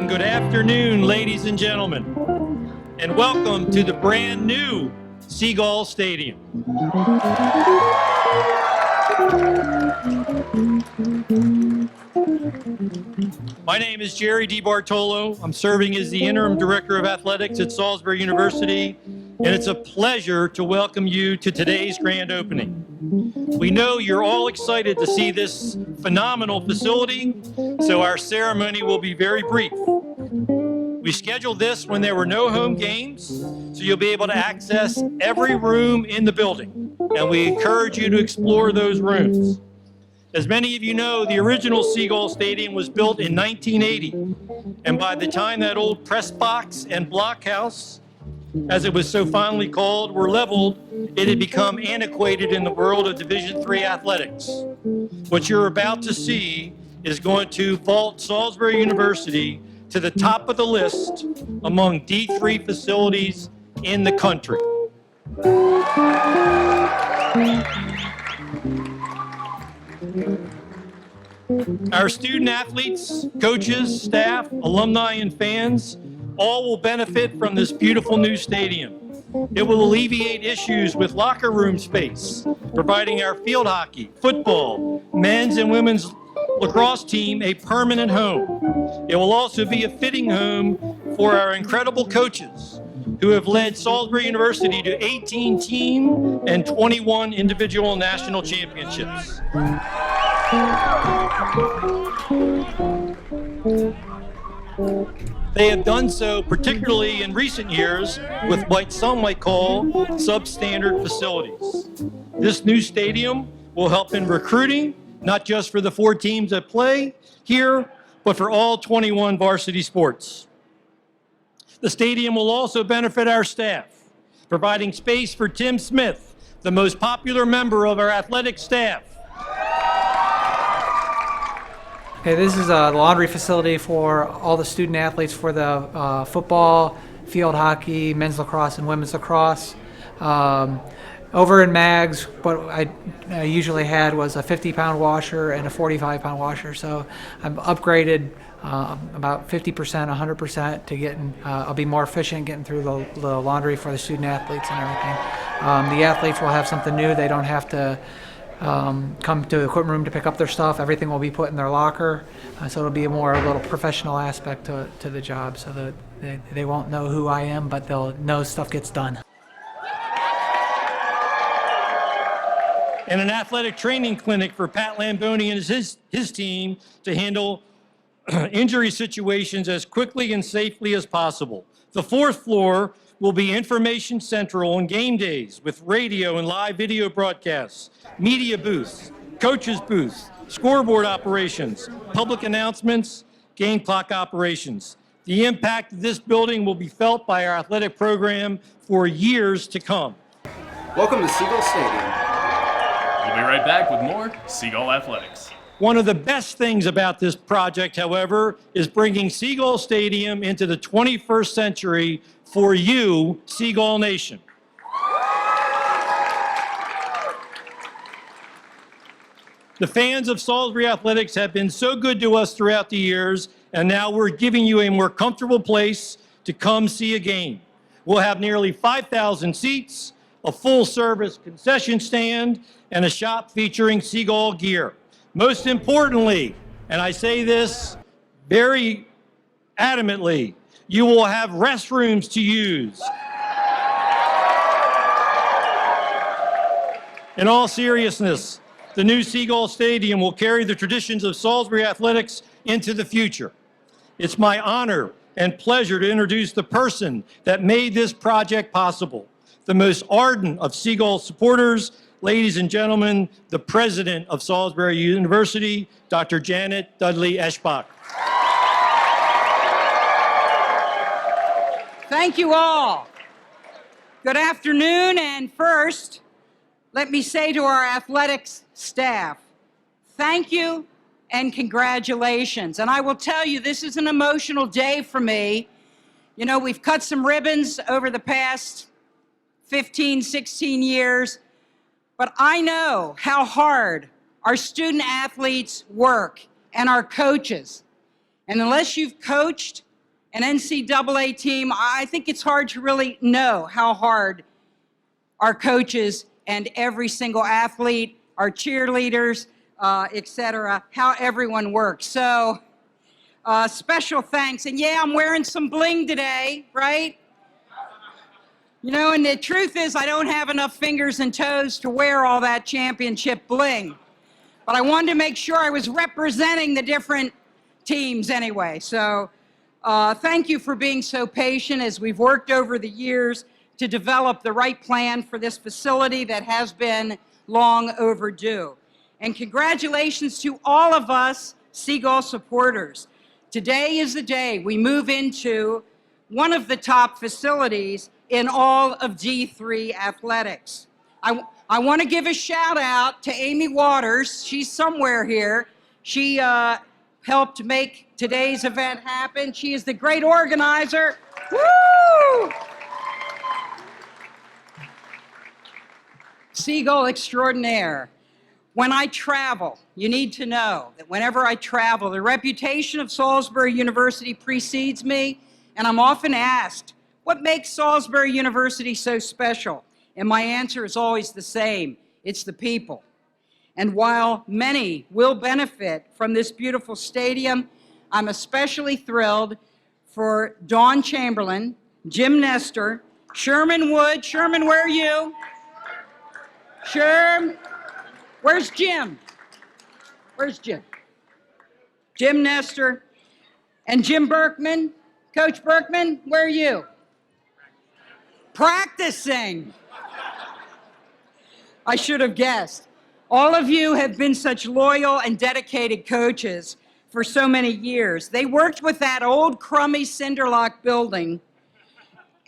and good afternoon, ladies and gentlemen, and welcome to the brand new Gull Stadium. My name is Jerry DiBartolo. I'm serving as the Interim Director of Athletics at Salisbury University, and it's a pleasure to welcome you to today's grand opening. We know you're all excited to see this phenomenal facility, so our ceremony will be very brief. We scheduled this when there were no home games, so you'll be able to access every room in the building, and we encourage you to explore those rooms. As many of you know, the original Gull Stadium was built in 1980, and by the time that old press box and blockhouse, as it was so fondly called, were leveled, it had become antiquated in the world of Division III athletics. What you're about to see is going to vault Salisbury University to the top of the list among D3 facilities in the country. Our student athletes, coaches, staff, alumni, and fans all will benefit from this beautiful new stadium. It will alleviate issues with locker room space, providing our field hockey, football, men's and women's lacrosse team a permanent home. It will also be a fitting home for our incredible coaches who have led Salisbury University to 18 team and 21 individual national championships. They have done so particularly in recent years with what some might call substandard facilities. This new stadium will help in recruiting, not just for the 4 teams that play here, but for all 21 varsity sports. The stadium will also benefit our staff, providing space for Tim Smith, the most popular member of our athletic staff. Okay, this is a laundry facility for all the student athletes for the football, field hockey, men's lacrosse, and women's lacrosse. Over in Mags, what I usually had was a 50-pound washer and a 45-pound washer, so I've upgraded about 50%, 100% to getting, I'll be more efficient getting through the laundry for the student athletes and everything. The athletes will have something new. They don't have to come to the equipment room to pick up their stuff. Everything will be put in their locker, so it'll be a little professional aspect to the job, so that they won't know who I am, but they'll know stuff gets done. And an athletic training clinic for Pat Lamboni and his team to handle injury situations as quickly and safely as possible. The 4th floor will be information central on game days with radio and live video broadcasts, media booths, coaches booths, scoreboard operations, public announcements, game clock operations. The impact of this building will be felt by our athletic program for years to come. Welcome to Gull Stadium. We'll be right back with more Gull Athletics. One of the best things about this project, however, is bringing Gull Stadium into the 21st century for you, Gull Nation. The fans of Salisbury Athletics have been so good to us throughout the years, and now we're giving you a more comfortable place to come see a game. We'll have nearly 5,000 seats, a full-service concession stand, and a shop featuring Gull gear. Most importantly, and I say this very adamantly, you will have restrooms to use. In all seriousness, the new Gull Stadium will carry the traditions of Salisbury Athletics into the future. It's my honor and pleasure to introduce the person that made this project possible, the most ardent of Gull supporters. Ladies and gentlemen, the president of Salisbury University, Dr. Janet Dudley Eschbach. Thank you all. Good afternoon, and first, let me say to our athletics staff, thank you and congratulations. And I will tell you, this is an emotional day for me. You know, we've cut some ribbons over the past 15, 16 years, but I know how hard our student athletes work and our coaches. And unless you've coached an NCAA team, I think it's hard to really know how hard our coaches and every single athlete, our cheerleaders, et cetera, how everyone works. So special thanks. And yeah, I'm wearing some bling today, right? You know, and the truth is I don't have enough fingers and toes to wear all that championship bling. But I wanted to make sure I was representing the different teams anyway. So thank you for being so patient as we've worked over the years to develop the right plan for this facility that has been long overdue. And congratulations to all of us Seagull supporters. Today is the day we move into one of the top facilities in all of D3 athletics. I want to give a shout out to Amy Waters. She's somewhere here. She helped make today's event happen. She is the great organizer. Woo! Seagull extraordinaire. When I travel, you need to know that whenever I travel, the reputation of Salisbury University precedes me, and I'm often asked, what makes Salisbury University so special? And my answer is always the same. It's the people. And while many will benefit from this beautiful stadium, I'm especially thrilled for Dawn Chamberlain, Jim Nestor, Sherman Wood. Sherman, where are you? Sherm, where's Jim? Where's Jim? Jim Nestor and Jim Berkman. Coach Berkman, where are you? Practicing. I should have guessed. All of you have been such loyal and dedicated coaches for so many years. They worked with that old crummy cinderlock building,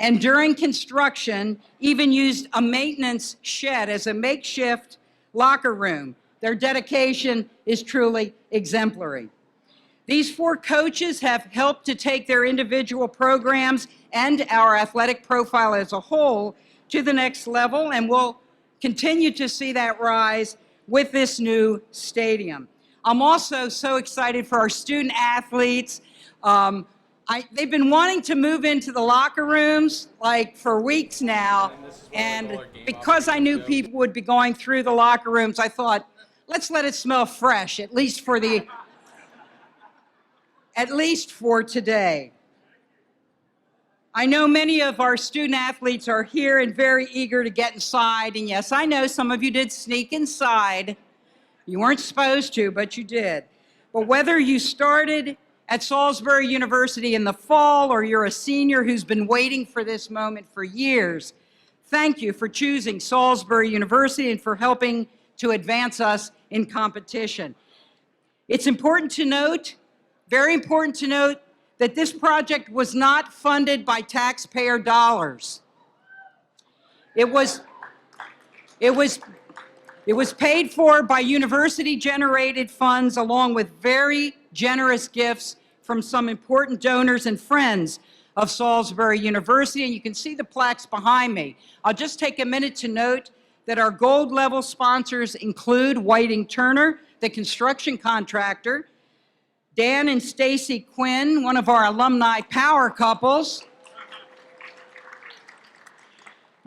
and during construction, even used a maintenance shed as a makeshift locker room. Their dedication is truly exemplary. These four coaches have helped to take their individual programs and our athletic profile as a whole to the next level, and we'll continue to see that rise with this new stadium. I'm also so excited for our student athletes. They've been wanting to move into the locker rooms like for weeks now, and because I knew people would be going through the locker rooms, I thought, let's let it smell fresh, at least for today. I know many of our student athletes are here and very eager to get inside, and yes, I know some of you did sneak inside. You weren't supposed to, but you did. But whether you started at Salisbury University in the fall or you're a senior who's been waiting for this moment for years, thank you for choosing Salisbury University and for helping to advance us in competition. It's important to note, very important to note, that this project was not funded by taxpayer dollars. It was paid for by university-generated funds along with very generous gifts from some important donors and friends of Salisbury University, and you can see the plaques behind me. I'll just take a minute to note that our gold level sponsors include Whiting Turner, the construction contractor, Dan and Stacy Quinn, one of our alumni power couples.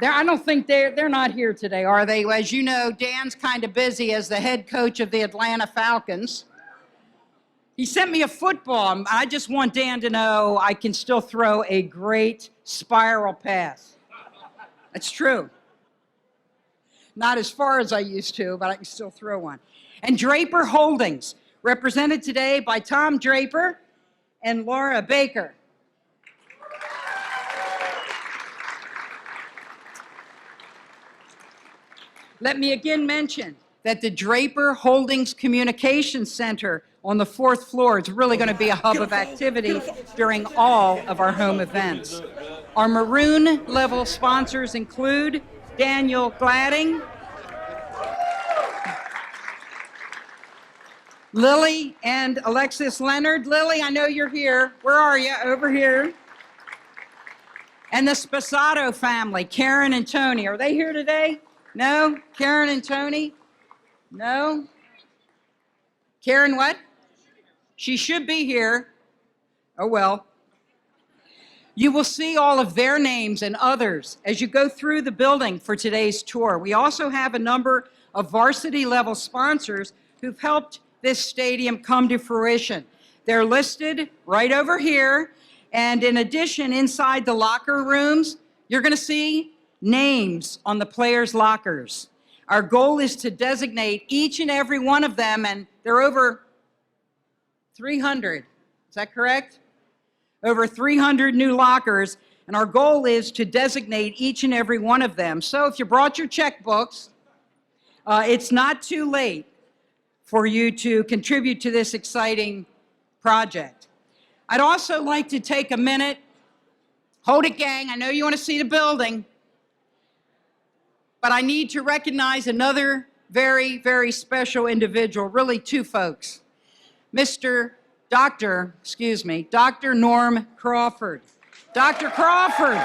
I don't think they're not here today, are they? As you know, Dan's kind of busy as the head coach of the Atlanta Falcons. He sent me a football. I just want Dan to know I can still throw a great spiral pass. That's true. Not as far as I used to, but I can still throw one. And Draper Holdings, represented today by Tom Draper and Laura Baker. Let me again mention that the Draper Holdings Communications Center on the 4th floor is really going to be a hub of activity during all of our home events. Our maroon level sponsors include Daniel Gladding, Lily and Alexis Leonard. Lily, I know you're here. Where are you? Over here. And the Sposato family, Karen and Tony. Are they here today? No? Karen and Tony? No? Karen what? She should be here. Oh, well. You will see all of their names and others as you go through the building for today's tour. We also have a number of varsity level sponsors who've helped this stadium come to fruition. They're listed right over here. And in addition, inside the locker rooms, you're going to see names on the players' lockers. Our goal is to designate each and every one of them, and there are over 300. Is that correct? Over 300 new lockers, and our goal is to designate each and every one of them. So if you brought your checkbooks, it's not too late for you to contribute to this exciting project. I'd also like to take a minute. Hold it, gang. I know you want to see the building, but I need to recognize another very, very special individual, really two folks. Dr. Norm Crawford. Dr. Crawford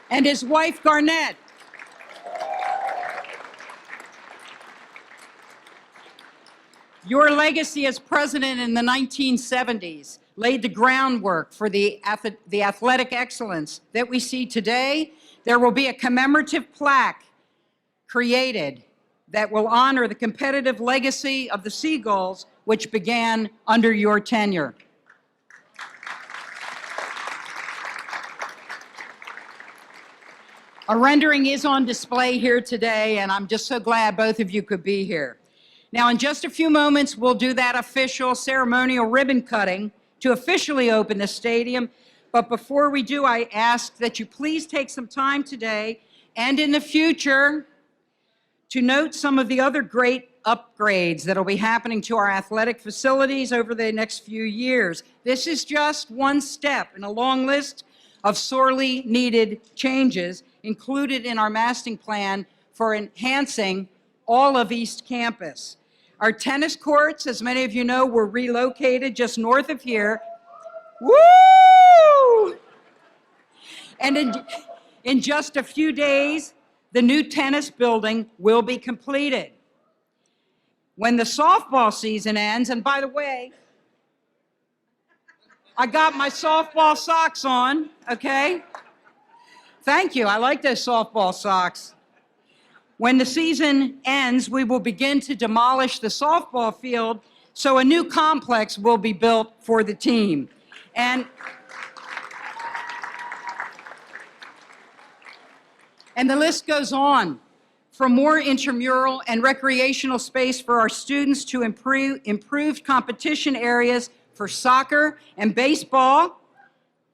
and his wife, Garnett. Your legacy as president in the 1970s laid the groundwork for the athletic excellence that we see today. There will be a commemorative plaque created that will honor the competitive legacy of the Seagulls, which began under your tenure. A rendering is on display here today, and I'm just so glad both of you could be here. Now, in just a few moments, we'll do that official ceremonial ribbon cutting to officially open the stadium. But before we do, I ask that you please take some time today and in the future to note some of the other great upgrades that will be happening to our athletic facilities over the next few years. This is just one step in a long list of sorely needed changes included in our masting plan for enhancing all of East Campus. Our tennis courts, as many of you know, were relocated just north of here. Woo! And in just a few days, the new tennis building will be completed. When the softball season ends, and by the way, I got my softball socks on, okay? Thank you, I like those softball socks. When the season ends, we will begin to demolish the softball field, so a new complex will be built for the team. And the list goes on. From more intramural and recreational space for our students to improved competition areas for soccer and baseball,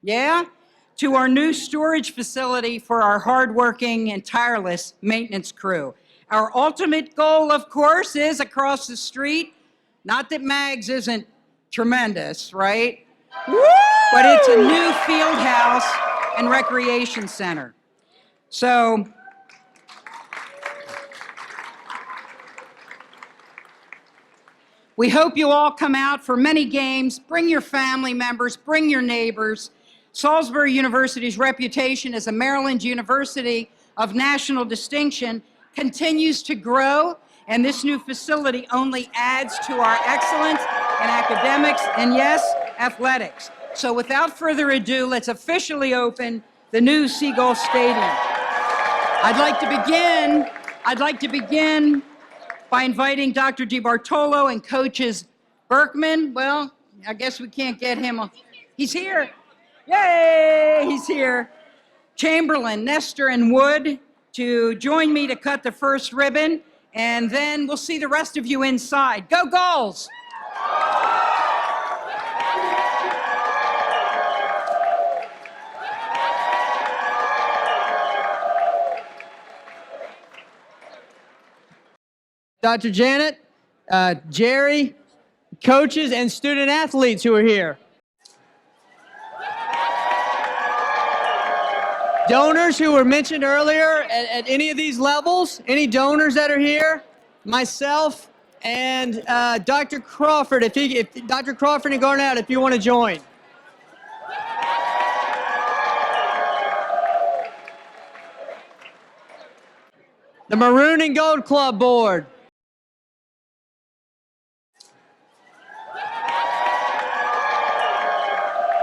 to our new storage facility for our hardworking and tireless maintenance crew. Our ultimate goal, of course, is across the street. Not that Mags isn't tremendous, right? Woo! But it's a new field house and recreation center. So, we hope you all come out for many games. Bring your family members, bring your neighbors. Salisbury University's reputation as a Maryland University of national distinction continues to grow, and this new facility only adds to our excellence in academics and, yes, athletics. So without further ado, let's officially open the new Seagull Stadium. I'd like to begin by inviting Dr. DiBartolo and coaches Berkman. Well, I guess we can't get him. He's here. Yay, he's here. Chamberlain, Nestor, and Wood to join me to cut the first ribbon, and then we'll see the rest of you inside. Go Gulls! Dr. Janet, Jerry, coaches, and student athletes who are here. Donors who were mentioned earlier at any of these levels, any donors that are here, myself, and Dr. Crawford, if Dr. Crawford and Garnett, if you want to join. The Maroon and Gold Club Board.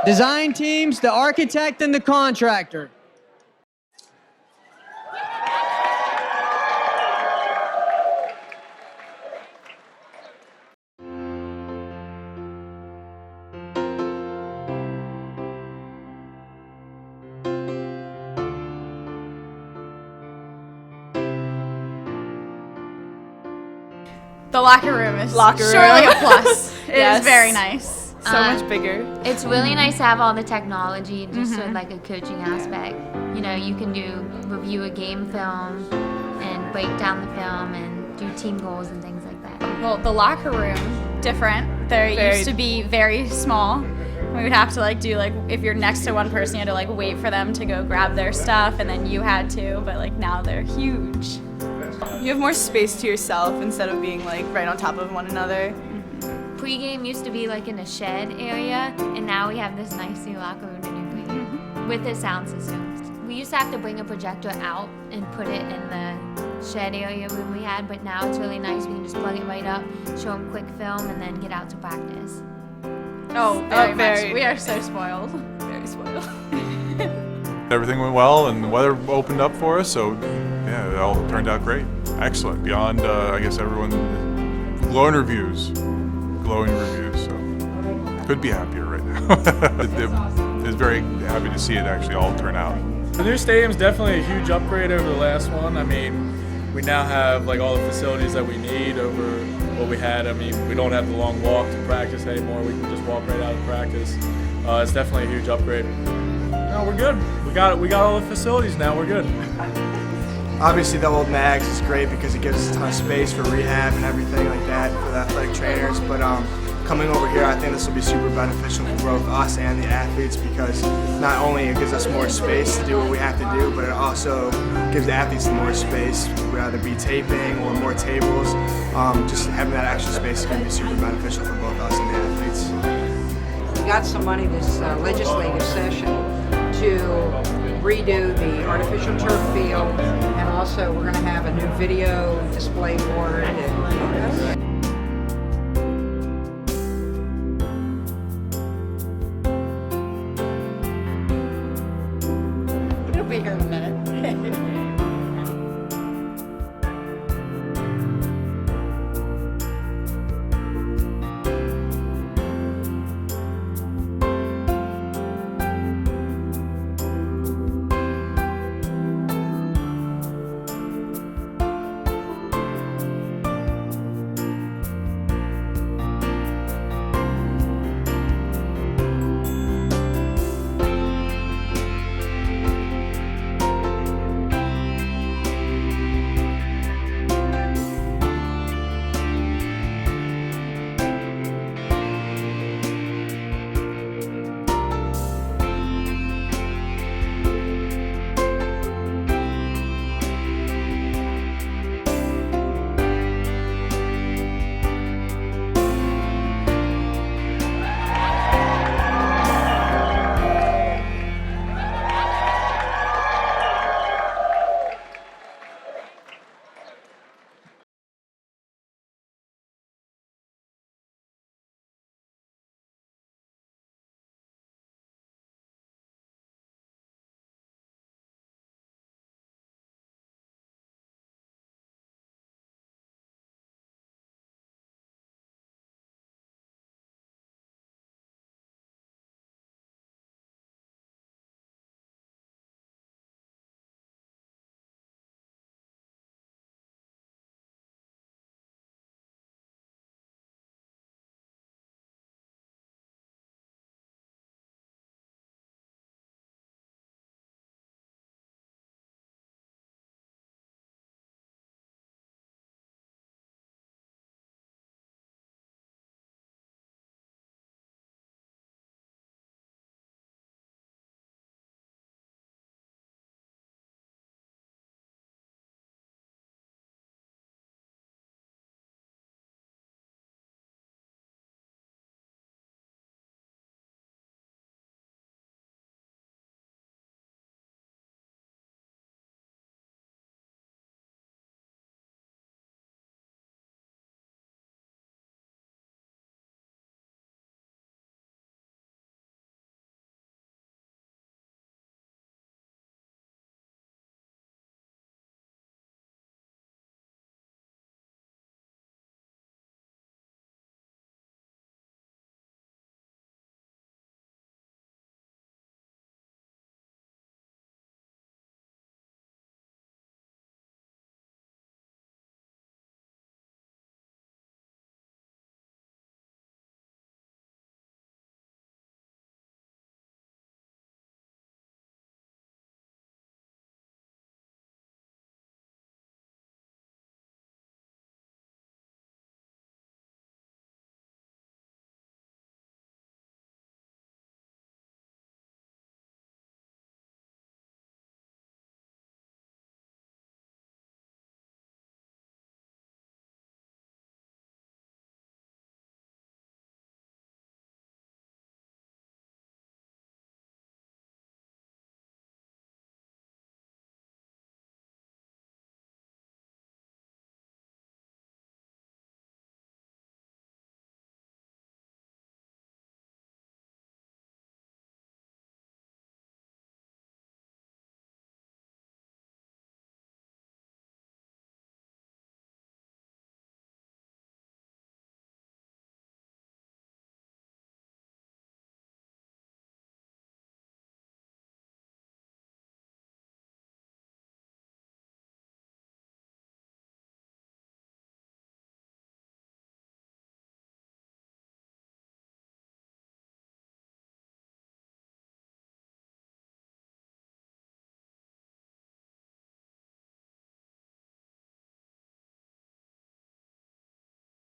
Design teams, the architect and the contractor. The locker room is surely a plus. It is very nice. So much bigger. It's really nice to have all the technology, just sort of like a coaching aspect. You know, you can review a game film and break down the film and do team goals and things like that. Well, the locker room, different. There used to be very small. We would have to like do like, if you're next to one person, you had to like wait for them to go grab their stuff and then you had to, but like now they're huge. You have more space to yourself instead of being like right on top of one another. Pre-game used to be like in a shed area, and now we have this nice new locker room to do pre-game with the sound system. We used to have to bring a projector out and put it in the shed area room we had, but now it's really nice. We can just plug it right up, show them quick film, and then get out to practice. Oh, very much. We are so spoiled. Very spoiled. Everything went well and the weather opened up for us, so yeah, it all turned out great. Excellent. Beyond, I guess everyone, glowing reviews, so could be happier right now. Is very happy to see it actually all turn out. The new stadium's definitely a huge upgrade over the last one. I mean, we now have like all the facilities that we need over what we had. I mean, we don't have the long walk to practice anymore. We can just walk right out of practice. It's definitely a huge upgrade. No, we're good. We got all the facilities now. We're good. Obviously, the old Mags is great because it gives us a ton of space for rehab and everything like that for the athletic trainers. But coming over here, I think this will be super beneficial for both us and the athletes because not only it gives us more space to do what we have to do, but it also gives the athletes more space, whether it be taping or more tables. Just having that extra space is going to be super beneficial for both us and the athletes. We got some money this legislative session to redo the artificial turf field, and also we're going to have a new video display board and